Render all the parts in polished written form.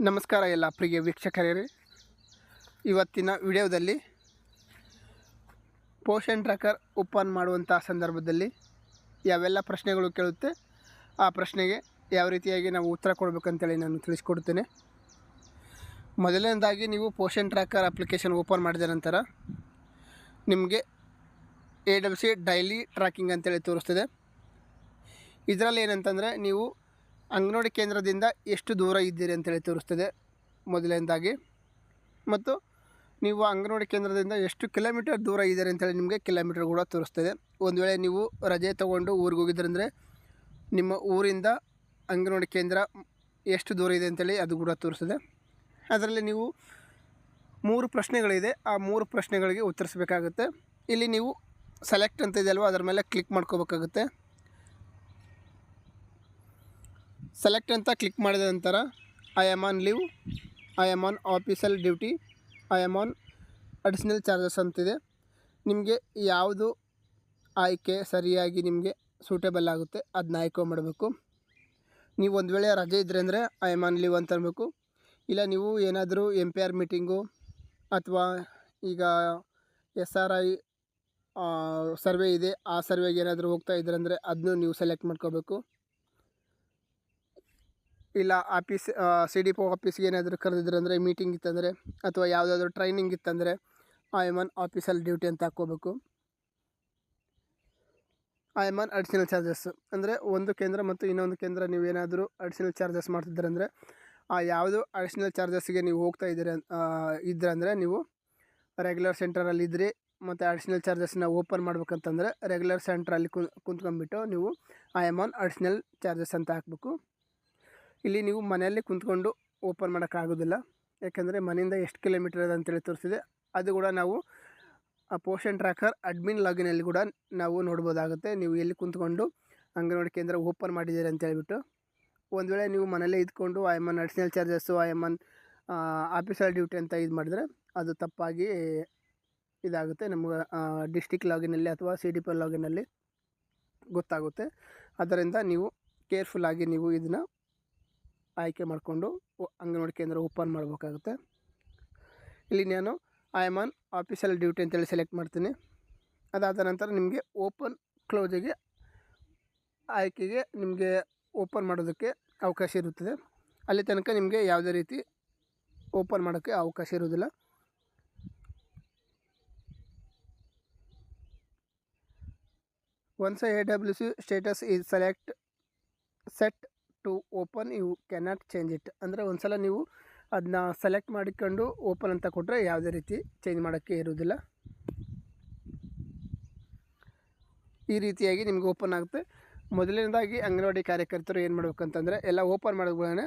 ನಮಸ್ಕಾರ ಎಲ್ಲ ಪ್ರಿಯ ವೀಕ್ಷಕರೇ. ಇವತ್ತಿನ ವಿಡಿಯೋದಲ್ಲಿ ಪೋಷನ್ ಟ್ರ್ಯಾಕರ್ ಓಪನ್ ಮಾಡುವಂಥ ಸಂದರ್ಭದಲ್ಲಿ ಯಾವೆಲ್ಲ ಪ್ರಶ್ನೆಗಳು ಕೇಳುತ್ತೆ, ಆ ಪ್ರಶ್ನೆಗೆ ಯಾವ ರೀತಿಯಾಗಿ ನಾವು ಉತ್ತರ ಕೊಡಬೇಕಂತೇಳಿ ನಾನು ತಿಳಿಸ್ಕೊಡ್ತೇನೆ. ಮೊದಲನೇದಾಗಿ ನೀವು ಪೋಷನ್ ಟ್ರ್ಯಾಕರ್ ಅಪ್ಲಿಕೇಶನ್ ಓಪನ್ ಮಾಡಿದ ನಂತರ ನಿಮಗೆ AWC ಡೈಲಿ ಟ್ರ್ಯಾಕಿಂಗ್ ಅಂತೇಳಿ ತೋರಿಸ್ತದೆ. ಇದರಲ್ಲಿ ಏನಂತಂದರೆ ನೀವು ಅಂಗನವಾಡಿ ಕೇಂದ್ರದಿಂದ ಎಷ್ಟು ದೂರ ಇದ್ದೀರಿ ಅಂತೇಳಿ ತೋರಿಸ್ತದೆ ಮೊದಲನೇದಾಗಿ, ಮತ್ತು ನೀವು ಅಂಗನವಾಡಿ ಕೇಂದ್ರದಿಂದ ಎಷ್ಟು ಕಿಲೋಮೀಟರ್ ದೂರ ಇದ್ದೀರಿ ಅಂತೇಳಿ ನಿಮಗೆ ಕಿಲೋಮೀಟರ್ ಕೂಡ ತೋರಿಸ್ತದೆ. ಒಂದು ವೇಳೆ ನೀವು ರಜೆ ತೊಗೊಂಡು ಊರಿಗೆ ಹೋಗಿದ್ರಂದರೆ ನಿಮ್ಮ ಊರಿಂದ ಅಂಗನವಾಡಿ ಕೇಂದ್ರ ಎಷ್ಟು ದೂರ ಇದೆ ಅಂತೇಳಿ ಅದು ಕೂಡ ತೋರಿಸ್ತದೆ. ಅದರಲ್ಲಿ ನೀವು 3 ಪ್ರಶ್ನೆಗಳಿದೆ, ಆ 3 ಪ್ರಶ್ನೆಗಳಿಗೆ ಉತ್ತರಿಸಬೇಕಾಗುತ್ತೆ. ಇಲ್ಲಿ ನೀವು ಸೆಲೆಕ್ಟ್ ಅಂತ ಇದೆ ಅಲ್ವ, ಅದರ ಮೇಲೆ ಕ್ಲಿಕ್ ಮಾಡ್ಕೋಬೇಕಾಗುತ್ತೆ. ಸೆಲೆಕ್ಟ್ ಅಂತ ಕ್ಲಿಕ್ ಮಾಡಿದ ನಂತರ I am on leave, I am on official duty, I am on additional charges ಅಂತಿದೆ. ನಿಮಗೆ ಯಾವುದು ಆಯ್ಕೆ ಸರಿಯಾಗಿ ನಿಮಗೆ ಸೂಟೇಬಲ್ ಆಗುತ್ತೆ ಅದನ್ನ ಆಯ್ಕೆ ಮಾಡಬೇಕು. ನೀವು ಒಂದು ವೇಳೆ ರಜೆ ಇದ್ದರೆ ಅಂದರೆ ಐ ಆಮ್ ಆನ್ ಲೀವ್ ಅಂತ ಅನ್ಬೇಕು. ಇಲ್ಲ ನೀವು ಏನಾದರೂ MPR ಮೀಟಿಂಗು ಅಥವಾ ಈಗ SRI ಸರ್ವೆ ಇದೆ, ಆ ಸರ್ವೆಗೆ ಏನಾದರೂ ಹೋಗ್ತಾ ಇದ್ರಂದರೆ ಅದನ್ನು ನೀವು ಸೆಲೆಕ್ಟ್ ಮಾಡ್ಕೋಬೇಕು. ಇಲ್ಲ ಆಫೀಸ್ CDPO ಆಫೀಸ್ಗೆ ಏನಾದರೂ ಕರೆದಿದ್ರಂದರೆ, ಮೀಟಿಂಗ್ ಇತ್ತಂದರೆ ಅಥವಾ ಯಾವುದಾದ್ರೂ ಟ್ರೈನಿಂಗ್ ಇತ್ತಂದರೆ I am on official duty ಅಂತ ಹಾಕ್ಕೋಬೇಕು. I am on additional charges ಅಂದರೆ ಒಂದು ಕೇಂದ್ರ ಮತ್ತು ಇನ್ನೊಂದು ಕೇಂದ್ರ ನೀವೇನಾದರೂ ಅಡಿಷನಲ್ ಚಾರ್ಜಸ್ ಮಾಡ್ತಿದ್ರಂದರೆ, ಆ ಯಾವುದು ಅಡಿಷನಲ್ ಚಾರ್ಜಸ್ಗೆ ನೀವು ಹೋಗ್ತಾ ಇದ್ರಂದರೆ ನೀವು ರೆಗ್ಯುಲರ್ ಸೆಂಟರಲ್ಲಿ ಇದ್ರಿ ಮತ್ತು ಅಡಿಷನಲ್ ಚಾರ್ಜಸ್ನ ಓಪನ್ ಮಾಡ್ಬೇಕಂತಂದರೆ ರೆಗ್ಯುಲರ್ ಸೆಂಟ್ರಲ್ಲಿ ಕುಂತ್ಕೊಂಡ್ಬಿಟ್ಟು ನೀವು I am on additional charges ಅಂತ ಹಾಕಬೇಕು. ಇಲ್ಲಿ ನೀವು ಮನೆಯಲ್ಲಿ ಕುಂತ್ಕೊಂಡು ಓಪನ್ ಮಾಡೋಕ್ಕಾಗೋದಿಲ್ಲ, ಯಾಕೆಂದರೆ ಮನೆಯಿಂದ ಎಷ್ಟು ಕಿಲೋಮೀಟರ್ ಇದೆ ಅಂತೇಳಿ ತೋರಿಸಿದೆ. ಅದು ಕೂಡ ನಾವು ಆ ಪೋಷನ್ ಟ್ರ್ಯಾಕರ್ ಅಡ್ಮಿನ್ ಲಾಗಿನಲ್ಲಿ ಕೂಡ ನಾವು ನೋಡ್ಬೋದಾಗುತ್ತೆ. ನೀವು ಎಲ್ಲಿ ಕುಂತ್ಕೊಂಡು ಅಂಗನವಾಡಿ ಕೇಂದ್ರ ಓಪನ್ ಮಾಡಿದ್ದೀರಿ ಅಂತ ಹೇಳ್ಬಿಟ್ಟು. ಒಂದು ವೇಳೆ ನೀವು ಮನೆಯಲ್ಲೇ ಇದ್ಕೊಂಡು I am on additional charges, I am on official duty ಅಂತ ಇದು ಮಾಡಿದ್ರೆ ಅದು ತಪ್ಪಾಗಿ ಇದಾಗುತ್ತೆ. ನಮ್ಗೆ ಡಿಸ್ಟಿಕ್ ಲಾಗಿನಲ್ಲಿ ಅಥವಾ CDPO ಲಾಗಿನಲ್ಲಿ ಗೊತ್ತಾಗುತ್ತೆ. ಅದರಿಂದ ನೀವು ಕೇರ್ಫುಲ್ಲಾಗಿ ನೀವು ಇದನ್ನು ಆಯ್ಕೆ ಮಾಡಿಕೊಂಡು ಅಂಗನವಾಡಿ ಕೇಂದ್ರ ಓಪನ್ ಮಾಡಬೇಕಾಗುತ್ತೆ. ಇಲ್ಲಿ ನಾನು I am on official duty ಅಂತೇಳಿ ಸೆಲೆಕ್ಟ್ ಮಾಡ್ತೀನಿ. ಅದಾದ ನಂತರ ನಿಮಗೆ ಓಪನ್ ಕ್ಲೋಸಿಗೆ ಆಯ್ಕೆಗೆ ನಿಮಗೆ ಓಪನ್ ಮಾಡೋದಕ್ಕೆ ಅವಕಾಶ ಇರುತ್ತದೆ. ಅಲ್ಲಿ ತನಕ ನಿಮಗೆ ಯಾವುದೇ ರೀತಿ ಓಪನ್ ಮಾಡೋಕ್ಕೆ ಅವಕಾಶ ಇರುವುದಿಲ್ಲ. Once AWC status is set to open you cannot change it. ಅಂದರೆ ಒಂದು ಸಲ ನೀವು ಅದನ್ನ ಸೆಲೆಕ್ಟ್ ಮಾಡಿಕೊಂಡು ಓಪನ್ ಅಂತ ಕೊಟ್ಟರೆ ಯಾವುದೇ ರೀತಿ ಚೇಂಜ್ ಮಾಡೋಕ್ಕೆ ಇರುವುದಿಲ್ಲ. ಈ ರೀತಿಯಾಗಿ ನಿಮಗೆ ಓಪನ್ ಆಗುತ್ತೆ. ಮೊದಲನೇದಾಗಿ ಅಂಗನವಾಡಿ ಕಾರ್ಯಕರ್ತರು ಏನು ಮಾಡಬೇಕಂತಂದರೆ, ಎಲ್ಲ ಓಪನ್ ಮಾಡೋದ್ಗಳೇ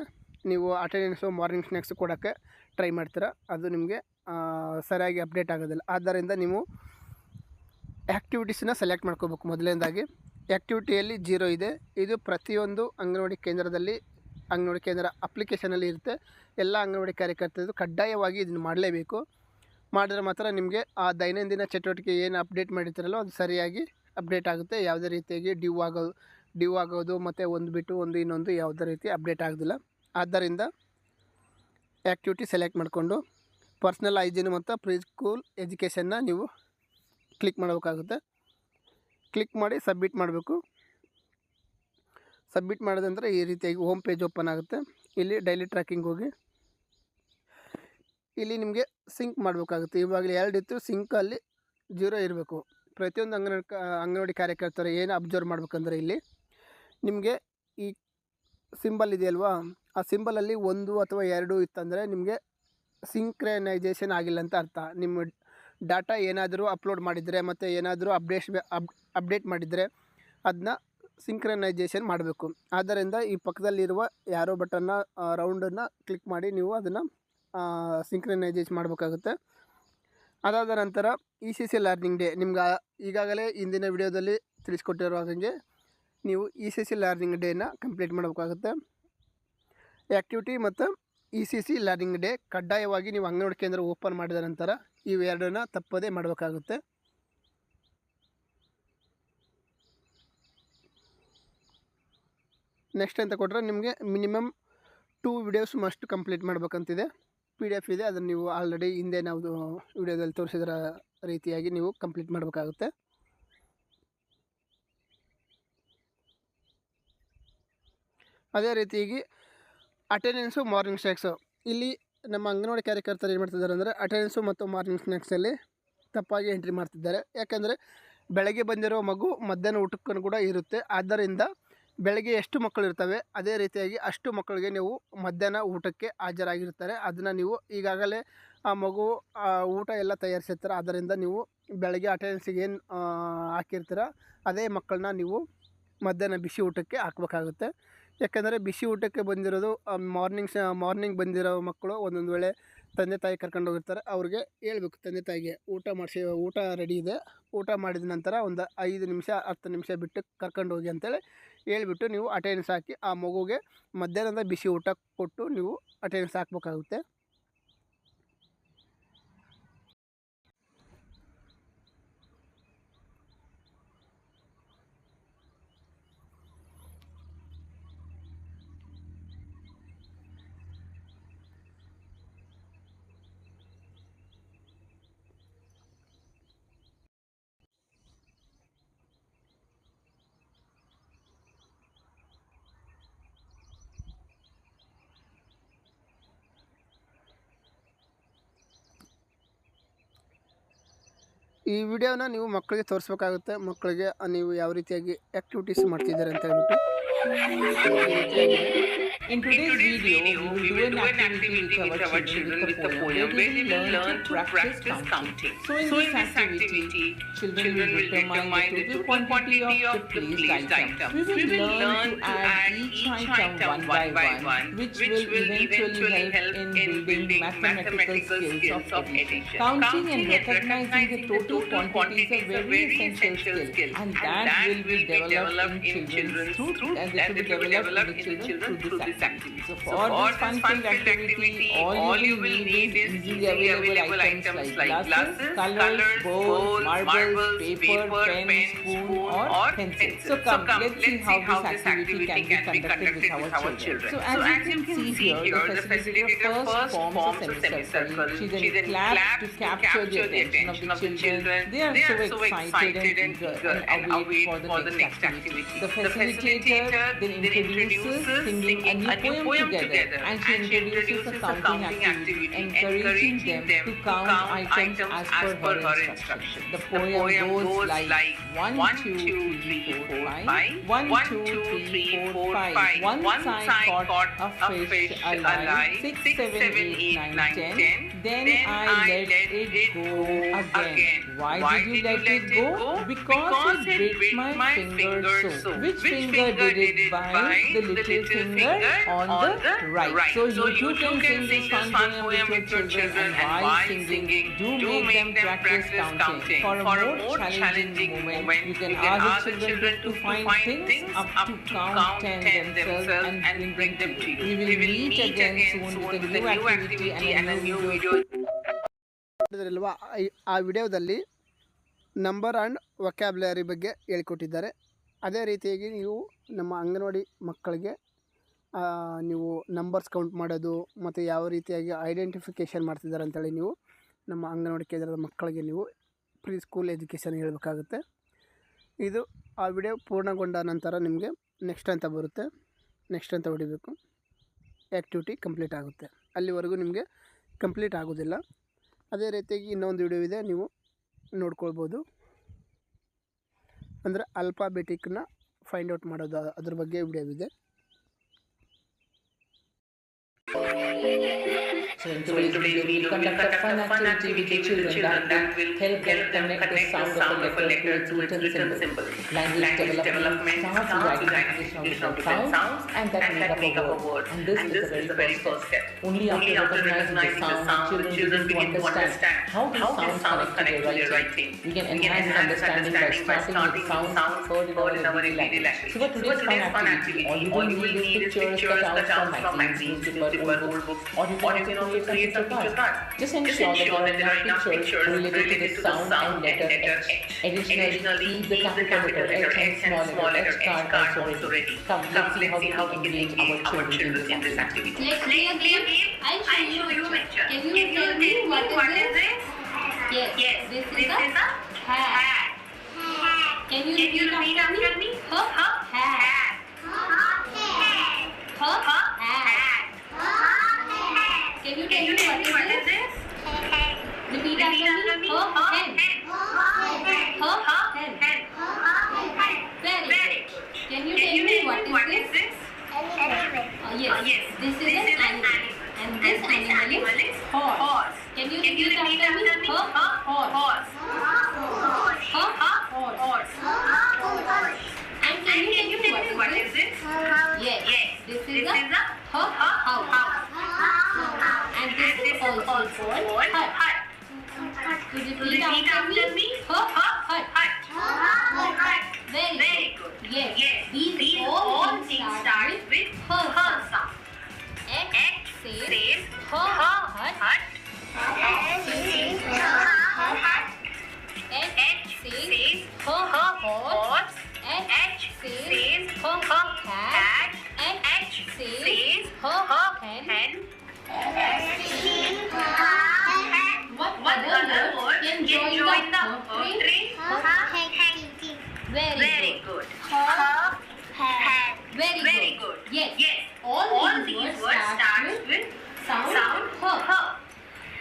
ನೀವು ಅಟೆಂಡೆನ್ಸು ಮಾರ್ನಿಂಗ್ ಸ್ನ್ಯಾಕ್ಸು ಕೊಡೋಕ್ಕೆ ಟ್ರೈ ಮಾಡ್ತೀರಾ, ಅದು ನಿಮಗೆ ಸರಿಯಾಗಿ ಅಪ್ಡೇಟ್ ಆಗೋದಿಲ್ಲ. ಆದ್ದರಿಂದ ನೀವು ಆ್ಯಕ್ಟಿವಿಟೀಸನ್ನ ಸೆಲೆಕ್ಟ್ ಮಾಡ್ಕೋಬೇಕು. ಮೊದಲನೇದಾಗಿ ಆ್ಯಕ್ಟಿವಿಟಿಯಲ್ಲಿ 0 ಇದೆ. ಇದು ಪ್ರತಿಯೊಂದು ಅಂಗನವಾಡಿ ಕೇಂದ್ರದಲ್ಲಿ, ಅಂಗನವಾಡಿ ಕೇಂದ್ರ ಅಪ್ಲಿಕೇಶನಲ್ಲಿ ಇರುತ್ತೆ. ಎಲ್ಲ ಅಂಗನವಾಡಿ ಕಾರ್ಯಕರ್ತರು ಕಡ್ಡಾಯವಾಗಿ ಇದನ್ನು ಮಾಡಲೇಬೇಕು. ಮಾಡಿದ್ರೆ ಮಾತ್ರ ನಿಮಗೆ ಆ ದೈನಂದಿನ ಚಟುವಟಿಕೆ ಏನು ಅಪ್ಡೇಟ್ ಮಾಡಿರ್ತಾರಲ್ಲೋ ಅದು ಸರಿಯಾಗಿ ಅಪ್ಡೇಟ್ ಆಗುತ್ತೆ. ಯಾವುದೇ ರೀತಿಯಾಗಿ ಡ್ಯೂ ಆಗೋದು ಮತ್ತು ಒಂದು ಬಿಟ್ಟು ಒಂದು ಇನ್ನೊಂದು ಯಾವುದೇ ರೀತಿ ಅಪ್ಡೇಟ್ ಆಗೋದಿಲ್ಲ. ಆದ್ದರಿಂದ ಆ್ಯಕ್ಟಿವಿಟಿ ಸೆಲೆಕ್ಟ್ ಮಾಡಿಕೊಂಡು ಪರ್ಸ್ನಲ್ ಹೈಜೀನ್ ಮತ್ತು ಪ್ರೀ ಸ್ಕೂಲ್ ಎಜುಕೇಷನ್ನ ನೀವು ಕ್ಲಿಕ್ ಮಾಡಬೇಕಾಗುತ್ತೆ. ಕ್ಲಿಕ್ ಮಾಡಿ ಸಬ್ಮಿಟ್ ಮಾಡಬೇಕು. ಸಬ್ಮಿಟ್ ಮಾಡಿದ ನಂತರ ಈ ರೀತಿಯಾಗಿ ಹೋಮ್ ಪೇಜ್ ಓಪನ್ ಆಗುತ್ತೆ. ಇಲ್ಲಿ ಡೈಲಿ ಟ್ರ್ಯಾಕಿಂಗ್ ಹೋಗಿ ಇಲ್ಲಿ ನಿಮಗೆ ಸಿಂಕ್ ಮಾಡಬೇಕಾಗುತ್ತೆ. ಇವಾಗಲೇ 2 ಇತ್ತು, ಸಿಂಕಲ್ಲಿ 0 ಇರಬೇಕು. ಪ್ರತಿಯೊಂದು ಅಂಗನವಾಡಿ ಕಾರ್ಯಕರ್ತರು ಏನು ಅಬ್ಸರ್ವ್ ಮಾಡ್ಬೇಕಂದ್ರೆ, ಇಲ್ಲಿ ನಿಮಗೆ ಈ ಸಿಂಬಲ್ ಇದೆಯಲ್ವಾ, ಆ ಸಿಂಬಲಲ್ಲಿ 1 ಅಥವಾ 2 ಇತ್ತಂದರೆ ನಿಮಗೆ ಸಿಂಕ್ರನೈಜೇಷನ್ ಆಗಿಲ್ಲ ಅಂತ ಅರ್ಥ. ನಿಮ್ಮ ಡಾಟಾ ಏನಾದರೂ ಅಪ್ಲೋಡ್ ಮಾಡಿದರೆ ಮತ್ತು ಏನಾದರೂ ಅಪ್ಡೇಟ್ ಮಾಡಿದರೆ ಅದನ್ನ ಸಿಂಕ್ರನೈಜೇಷನ್ ಮಾಡಬೇಕು. ಆದ್ದರಿಂದ ಈ ಪಕ್ಕದಲ್ಲಿರುವ ಯಾರೋ ಬಟನ್ನ ರೌಂಡನ್ನು ಕ್ಲಿಕ್ ಮಾಡಿ ನೀವು ಅದನ್ನು ಸಿಂಕ್ರನೈಜೇಷನ್ ಮಾಡಬೇಕಾಗುತ್ತೆ. ಅದಾದ ನಂತರ ECC ಲರ್ನಿಂಗ್ ಡೇ, ನಿಮ್ಗೆ ಈಗಾಗಲೇ ಹಿಂದಿನ ವಿಡಿಯೋದಲ್ಲಿ ತಿಳಿಸ್ಕೊಟ್ಟಿರೋ ಹಾಗೆ ನೀವು ECC ಲರ್ನಿಂಗ್ ಡೇನ ಕಂಪ್ಲೀಟ್ ಮಾಡಬೇಕಾಗುತ್ತೆ. ಆ್ಯಕ್ಟಿವಿಟಿ ಮತ್ತು ECC ಲರ್ನಿಂಗ್ ಡೇ ಕಡ್ಡಾಯವಾಗಿ ನೀವು ಅಂಗನವಾಡಿ ಕೇಂದ್ರ ಓಪನ್ ಮಾಡಿದ ನಂತರ ಇವೆರಡನ್ನ ತಪ್ಪದೇ ಮಾಡಬೇಕಾಗುತ್ತೆ. ನೆಕ್ಸ್ಟ್ ಅಂತ ಕೊಟ್ಟರೆ ನಿಮಗೆ ಮಿನಿಮಮ್ 2 ವಿಡಿಯೋಸ್ ಮಸ್ಟ್ ಕಂಪ್ಲೀಟ್ ಮಾಡಬೇಕಂತಿದೆ. PDF ಇದೆ, ಅದನ್ನು ನೀವು ಆಲ್ರೆಡಿ ಹಿಂದೆ ನಾವು ವಿಡಿಯೋದಲ್ಲಿ ತೋರಿಸಿದ ರೀತಿಯಾಗಿ ನೀವು ಕಂಪ್ಲೀಟ್ ಮಾಡಬೇಕಾಗುತ್ತೆ. ಅದೇ ರೀತಿಯಾಗಿ ಅಟೆಂಡೆನ್ಸು, ಮಾರ್ನಿಂಗ್ ಸ್ನ್ಯಾಕ್ಸು, ಇಲ್ಲಿ ನಮ್ಮ ಅಂಗನವಾಡಿ ಕಾರ್ಯಕರ್ತರು ಏನು ಮಾಡ್ತಿದ್ದಾರೆ ಅಂದರೆ ಅಟೆಂಡೆನ್ಸು ಮತ್ತು ಮಾರ್ನಿಂಗ್ ಸ್ನ್ಯಾಕ್ಸಲ್ಲಿ ತಪ್ಪಾಗಿ ಎಂಟ್ರಿ ಮಾಡ್ತಿದ್ದಾರೆ. ಯಾಕೆಂದರೆ ಬೆಳಗ್ಗೆ ಬಂದಿರೋ ಮಗು ಮಧ್ಯಾಹ್ನ ಊಟಕ್ಕೂ ಕೂಡ ಇರುತ್ತೆ. ಆದ್ದರಿಂದ ಬೆಳಗ್ಗೆ ಎಷ್ಟು ಮಕ್ಕಳು ಇರ್ತವೆ ಅದೇ ರೀತಿಯಾಗಿ ಅಷ್ಟು ಮಕ್ಕಳಿಗೆ ನೀವು ಮಧ್ಯಾಹ್ನ ಊಟಕ್ಕೆ ಹಾಜರಾಗಿರ್ತಾರೆ. ಅದನ್ನು ನೀವು ಈಗಾಗಲೇ ಆ ಮಗು ಊಟ ಎಲ್ಲ ತಯಾರಿಸಿರ್ತಾರೆ. ಆದ್ದರಿಂದ ನೀವು ಬೆಳಗ್ಗೆ ಅಟೆಂಡೆನ್ಸಿಗೆ ಏನು ಹಾಕಿರ್ತೀರ ಅದೇ ಮಕ್ಕಳನ್ನ ನೀವು ಮಧ್ಯಾಹ್ನ ಬಿಸಿ ಊಟಕ್ಕೆ ಹಾಕಬೇಕಾಗುತ್ತೆ. ಯಾಕೆಂದರೆ ಬಿಸಿ ಊಟಕ್ಕೆ ಬಂದಿರೋದು ಮಾರ್ನಿಂಗ್ ಬಂದಿರೋ ಮಕ್ಕಳು ಒಂದೊಂದು ವೇಳೆ ತಂದೆ ತಾಯಿ ಕರ್ಕೊಂಡು ಹೋಗಿರ್ತಾರೆ. ಅವ್ರಿಗೆ ಹೇಳ್ಬೇಕು ತಂದೆ ತಾಯಿಗೆ ಊಟ ರೆಡಿ ಇದೆ, ಊಟ ಮಾಡಿದ ನಂತರ ಒಂದು 5 ನಿಮಿಷ 10 ನಿಮಿಷ ಬಿಟ್ಟು ಕರ್ಕೊಂಡು ಹೋಗಿ ಅಂತೇಳಿ ಹೇಳ್ಬಿಟ್ಟು ನೀವು ಅಟೆಂಡೆನ್ಸ್ ಹಾಕಿ ಆ ಮಗುಗೆ ಮಧ್ಯಾಹ್ನದ ಬಿಸಿ ಊಟ ಕೊಟ್ಟು ನೀವು ಅಟೆಂಡೆನ್ಸ್ ಹಾಕಬೇಕಾಗುತ್ತೆ. ಈ ವಿಡಿಯೋನ ನೀವು ಮಕ್ಕಳಿಗೆ ತೋರಿಸ್ಬೇಕಾಗುತ್ತೆ. ಮಕ್ಕಳಿಗೆ ನೀವು ಯಾವ ರೀತಿಯಾಗಿ ಆ್ಯಕ್ಟಿವಿಟೀಸ್ ಮಾಡ್ತಿದ್ದಾರೆ ಅಂತ ಹೇಳ್ಬಿಟ್ಟು. In today's video, we will do an activity with our children with a poem where they will learn to practice counting. So in this activity, children will determine the total quantity of the placed items. We will learn to add each item one by one, which will eventually help in building mathematical skills of addition. Counting and recognizing the total quantities is a very essential skill, and that will be developed in children through this activity. So for this fun-filled activity, all you will need is easily available items like glasses, colors, bowls, marbles, paper, pen, spoon or pencil. So come, let's see how this activity can be conducted with our children. So as you can see here, the facilitator first forms a semicircle. She then claps to capture the attention of the children. They are so excited and eager and await for the next activity. The facilitator then introduces singing a new poem together, and she introduces a counting activity, encouraging them to count items as per her instruction. The poem goes like 1, 2, 3, 4, 5. 1, 2, 3, 4, 5. One side caught a fish alive. 6, 7, 8, 9, 10. Then I let it go again. Why did you let it go? Because it bit my finger so. Which finger did it bite? The little finger on the right. So you can sing this fun poem with your children, and while singing, do make them practice counting. For a more challenging moment, you can ask the children to find things up to count 10 themselves and bring them to you. We will meet again soon with a new activity and a new video. ಆ ವಿಡಿಯೋದಲ್ಲಿ number and vocabulary ಬಗ್ಗೆ ಹೇಳ್ಕೊಟ್ಟಿದ್ದಾರೆ. ಅದೇ ರೀತಿಯಾಗಿ ನೀವು ನಮ್ಮ ಅಂಗನವಾಡಿ ಮಕ್ಕಳಿಗೆ ನೀವು ನಂಬರ್ಸ್ ಕೌಂಟ್ ಮಾಡೋದು ಮತ್ತು ಯಾವ ರೀತಿಯಾಗಿ ಐಡೆಂಟಿಫಿಕೇಷನ್ ಮಾಡ್ತಿದ್ದಾರೆ ಅಂತೇಳಿ ನೀವು ನಮ್ಮ ಅಂಗನವಾಡಿ ಕೇಂದ್ರದ ಮಕ್ಕಳಿಗೆ ನೀವು ಪ್ರೀ ಸ್ಕೂಲ್ ಎಜುಕೇಷನ್ ಹೇಳಬೇಕಾಗುತ್ತೆ. ಇದು ಆ ವಿಡಿಯೋ ಪೂರ್ಣಗೊಂಡ ನಂತರ ನಿಮಗೆ ನೆಕ್ಸ್ಟ್ ಅಂತ ಬರುತ್ತೆ. ನೆಕ್ಸ್ಟ್ ಅಂತ ಹೊಡಿಬೇಕು, ಆ್ಯಕ್ಟಿವಿಟಿ ಕಂಪ್ಲೀಟ್ ಆಗುತ್ತೆ. ಅಲ್ಲಿವರೆಗೂ ನಿಮಗೆ ಕಂಪ್ಲೀಟ್ ಆಗೋದಿಲ್ಲ. ಅದೇ ರೀತಿಯಾಗಿ ಇನ್ನೊಂದು ವಿಡಿಯೋ ಇದೆ, ನೀವು ನೋಡ್ಕೊಳ್ಬೋದು. ಅಂದರೆ ಅಲ್ಫಾಬೆಟಿಕ್ನ ಫೈಂಡ್ ಔಟ್ ಮಾಡೋದು, ಅದ್ರ ಬಗ್ಗೆ ವಿಡಿಯೋ ಇದೆ. So in today's video, we will conduct a fun activity with the children that will help them connect the sound of a letter to its written symbol. Language development starts with the identification of different sounds and that make up a word. And this is the very first step. Only after recognizing the sound, children begin to understand how the sounds connect to their writing. We can enhance understanding by starting with sounds heard in our everyday language. So for today's fun activity, all you will need is pictures cut out from magazines, newspaper, old books, or you can to create some picture card. Just ensure that there are enough pictures related to the sound and letter H. Additionally, keep the capital letter H and small letter H card also ready. Come, let's see how we can engage our children in this activity. Let's play a game. I'll show you a picture. Can you tell me what is it? Yes. This is a hat. Can you repeat after me? Her hat. Her hat. Can you tell me what is this? Repeat after me. Her hen. Her hen. Very good. Can you tell me what is this? Yes. This is an animal. And this animal is horse. Can you repeat after me? Her horse. Her horse. And can you tell me what is this? Yes. This is a her house. And this is also called hut. To repeat after me. Her hut. Very good. Yes. These all things start with her sound. X says her hut. H says her horse. H says her cat. H says her hen. What other word can join the train? Very good. Very good. Yes. All these words start with sound her.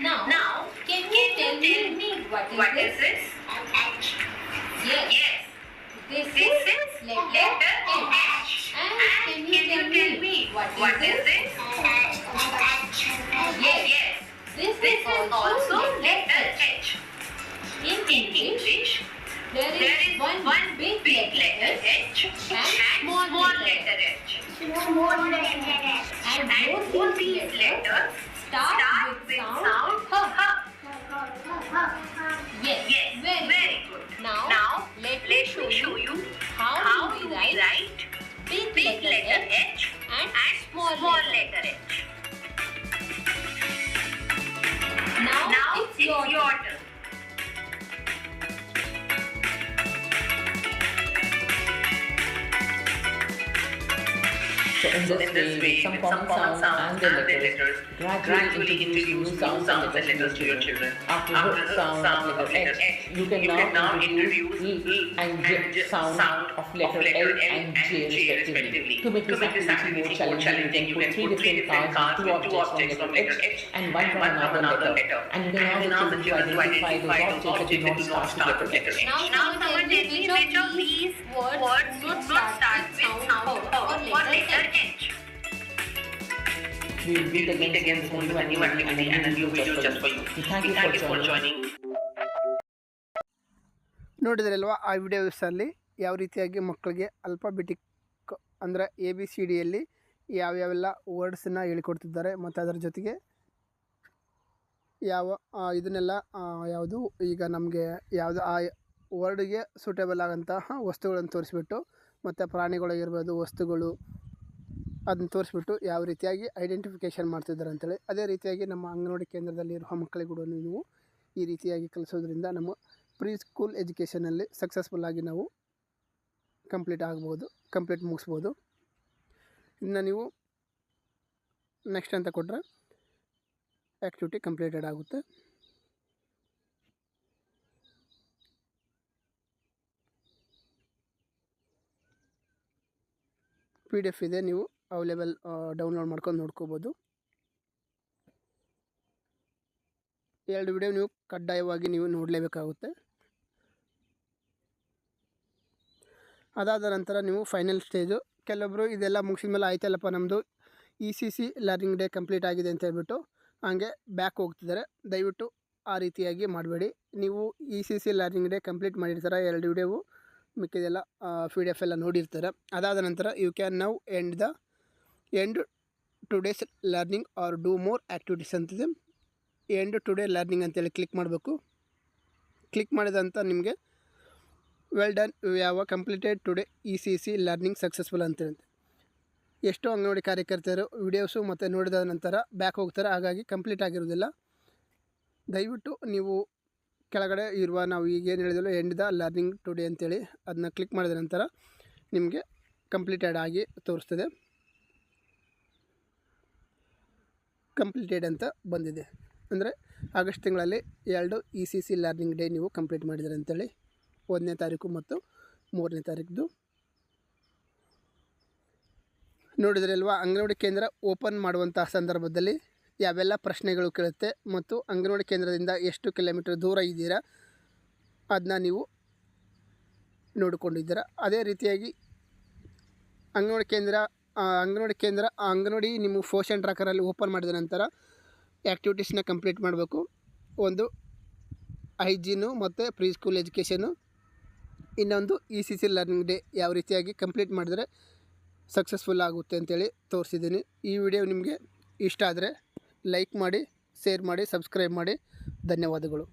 Now, can you tell me what is this? Yes. This is letter H. And can you tell me what is this? Yes. This is also letter H. In English, there is one big letter H and small letter H. And both these letters start with sound H. Yes. Very good. Now let me show you how to write big letter H and small letter H. Now it's your turn. So in this way, with some common sounds and the letters, gradually introduce new sounds and letters to your children. After the sound of letter H, you can now introduce L and J sound of letter L and J respectively. To make this activity more challenging, you can put 3 different cards with 2 objects from letter H and one from another letter. And you can ask the children to identify those objects that do not start with letter H. Now someone tell me which of these words would not start with sound or letter H. We will meet again soon with a new activity and a new video just for you. Thank you for joining. ನೋಡಿದ್ರಲ್ವಾ ಆ ವಿಡಿಯೋಸಲ್ಲಿ ಯಾವ ರೀತಿಯಾಗಿ ಮಕ್ಕಳಿಗೆ alphabetic ಅಂದರೆ ABCDಯಲ್ಲಿ ಯಾವ್ಯಾವೆಲ್ಲ ವರ್ಡ್ಸನ್ನು ಹೇಳಿಕೊಡ್ತಿದ್ದಾರೆ ಮತ್ತು ಅದರ ಜೊತೆಗೆ ಇದನ್ನೆಲ್ಲ ಯಾವುದು ಈಗ ನಮಗೆ ಯಾವುದು ಆ ವರ್ಡ್ಗೆ ಸೂಟೇಬಲ್ ಆಗೋಂತಹ ವಸ್ತುಗಳನ್ನು ತೋರಿಸ್ಬಿಟ್ಟು ಮತ್ತು ಪ್ರಾಣಿಗಳಿಗಿರ್ಬೋದು ವಸ್ತುಗಳು ಅದನ್ನ ತೋರಿಸ್ಬಿಟ್ಟು ಯಾವ ರೀತಿಯಾಗಿ ಐಡೆಂಟಿಫಿಕೇಷನ್ ಮಾಡ್ತಿದ್ದಾರೆ ಅಂತೇಳಿ ಅದೇ ರೀತಿಯಾಗಿ ನಮ್ಮ ಅಂಗನವಾಡಿ ಕೇಂದ್ರದಲ್ಲಿ ಇರುವ ಮಕ್ಕಳಿಗೂ ನೀವು ಈ ರೀತಿಯಾಗಿ ಕಲಿಸೋದ್ರಿಂದ ನಮ್ಮ ಪ್ರೀ ಸ್ಕೂಲ್ ಎಜುಕೇಷನಲ್ಲಿ ಸಕ್ಸಸ್ಫುಲ್ಲಾಗಿ ನಾವು ಕಂಪ್ಲೀಟ್ ಮುಗಿಸ್ಬೋದು. ಇನ್ನು ನೀವು ನೆಕ್ಸ್ಟ್ ಅಂತ ಕೊಟ್ಟರೆ ಆ್ಯಕ್ಟಿವಿಟಿ ಕಂಪ್ಲೀಟೆಡ್ ಆಗುತ್ತೆ. PDF ಇದೆ, ನೀವು ಅವೈಲೇಬಲ್ ಡೌನ್ಲೋಡ್ ಮಾಡ್ಕೊಂಡು ನೋಡ್ಕೋಬೋದು. 2 ವಿಡಿಯೋ ನೀವು ಕಡ್ಡಾಯವಾಗಿ ನೀವು ನೋಡಲೇಬೇಕಾಗುತ್ತೆ. ಅದಾದ ನಂತರ ನೀವು ಫೈನಲ್ ಸ್ಟೇಜು ಕೆಲವೊಬ್ಬರು ಇದೆಲ್ಲ ಮುಗಿಸಿದ ಮೇಲೆ ಆಯ್ತಲ್ಲಪ್ಪ ನಮ್ಮದು ECC ಲರ್ನಿಂಗ್ ಡೇ ಕಂಪ್ಲೀಟ್ ಆಗಿದೆ ಅಂತ ಹೇಳ್ಬಿಟ್ಟು ಹಾಗೆ ಬ್ಯಾಕ್ ಹೋಗ್ತಿದ್ದಾರೆ. ದಯವಿಟ್ಟು ಆ ರೀತಿಯಾಗಿ ಮಾಡಬೇಡಿ. ನೀವು ECC ಲರ್ನಿಂಗ್ ಡೇ ಕಂಪ್ಲೀಟ್ ಮಾಡಿರ್ತಾರೆ, 2 ವಿಡಿಯೋವು ಮಿಕ್ಕಿದೆಲ್ಲ PDF ಎಲ್ಲ ನೋಡಿರ್ತಾರೆ. ಅದಾದ ನಂತರ you can now end today's learning or do more activities ಅಂತಿದೆ. ಎಂಡ್ ಟುಡೇ ಲರ್ನಿಂಗ್ ಅಂತೇಳಿ ಕ್ಲಿಕ್ ಮಾಡಬೇಕು. ಕ್ಲಿಕ್ ಮಾಡಿದಂಥ ನಿಮಗೆ well done, you have completed today ECC learning successful ಅಂತೇಳಿ. ಎಷ್ಟೋ ಅಂಗನವಾಡಿ ಕಾರ್ಯಕರ್ತರು ವಿಡಿಯೋಸು ಮತ್ತು ನೋಡಿದ ನಂತರ ಬ್ಯಾಕ್ ಹೋಗ್ತಾರೆ, ಹಾಗಾಗಿ ಕಂಪ್ಲೀಟ್ ಆಗಿರೋದಿಲ್ಲ. ದಯವಿಟ್ಟು ನೀವು ಕೆಳಗಡೆ ಇರುವ ನಾವು ಈಗೇನು ಹೇಳಿದೆವೋ ಎಂಡ್ ದ ಲರ್ನಿಂಗ್ ಟುಡೇ ಅಂತೇಳಿ ಅದನ್ನ ಕ್ಲಿಕ್ ಮಾಡಿದ ನಂತರ ನಿಮಗೆ ಕಂಪ್ಲೀಟೆಡ್ ಆಗಿ ತೋರಿಸ್ತದೆ. ಕಂಪ್ಲೀಟೆಡ್ ಅಂತ ಬಂದಿದೆ. ಅಂದರೆ ಆಗಸ್ಟ್ ತಿಂಗಳಲ್ಲಿ 2 ECC ಲರ್ನಿಂಗ್ ಡೇ ನೀವು ಕಂಪ್ಲೀಟ್ ಮಾಡಿದ್ದೀರಿ ಅಂತೇಳಿ 1ನೇ ತಾರೀಕು ಮತ್ತು 3ನೇ ತಾರೀಕು ನೋಡಿದ್ರಲ್ವಾ. ಅಂಗನವಾಡಿ ಕೇಂದ್ರ ಓಪನ್ ಮಾಡುವಂಥ ಸಂದರ್ಭದಲ್ಲಿ ಯಾವೆಲ್ಲ ಪ್ರಶ್ನೆಗಳು ಕೇಳುತ್ತೆ ಮತ್ತು ಅಂಗನವಾಡಿ ಕೇಂದ್ರದಿಂದ ಎಷ್ಟು ಕಿಲೋಮೀಟರ್ ದೂರ ಇದ್ದೀರಾ ಅದನ್ನ ನೀವು ನೋಡಿಕೊಂಡಿದ್ದೀರಾ. ಅದೇ ರೀತಿಯಾಗಿ ಅಂಗನವಾಡಿ ನಿಮ್ಮ ಪೋಷನ್ ಟ್ರ್ಯಾಕರಲ್ಲಿ ಓಪನ್ ಮಾಡಿದ ನಂತರ ಆ್ಯಕ್ಟಿವಿಟೀಸ್ನ ಕಂಪ್ಲೀಟ್ ಮಾಡಬೇಕು. ಒಂದು ಹೈಜೀನು ಮತ್ತು ಪ್ರೀ ಸ್ಕೂಲ್ ಎಜುಕೇಷನು, ಇನ್ನೊಂದು ECC ಲರ್ನಿಂಗ್ ಡೇ ಯಾವ ರೀತಿಯಾಗಿ ಕಂಪ್ಲೀಟ್ ಮಾಡಿದ್ರೆ ಸಕ್ಸಸ್ಫುಲ್ ಆಗುತ್ತೆ ಅಂತೇಳಿ ತೋರಿಸಿದ್ದೀನಿ. ಈ ವಿಡಿಯೋ ನಿಮಗೆ ಇಷ್ಟ ಆದರೆ ಲೈಕ್ ಮಾಡಿ, ಶೇರ್ ಮಾಡಿ, ಸಬ್ಸ್ಕ್ರೈಬ್ ಮಾಡಿ. ಧನ್ಯವಾದಗಳು.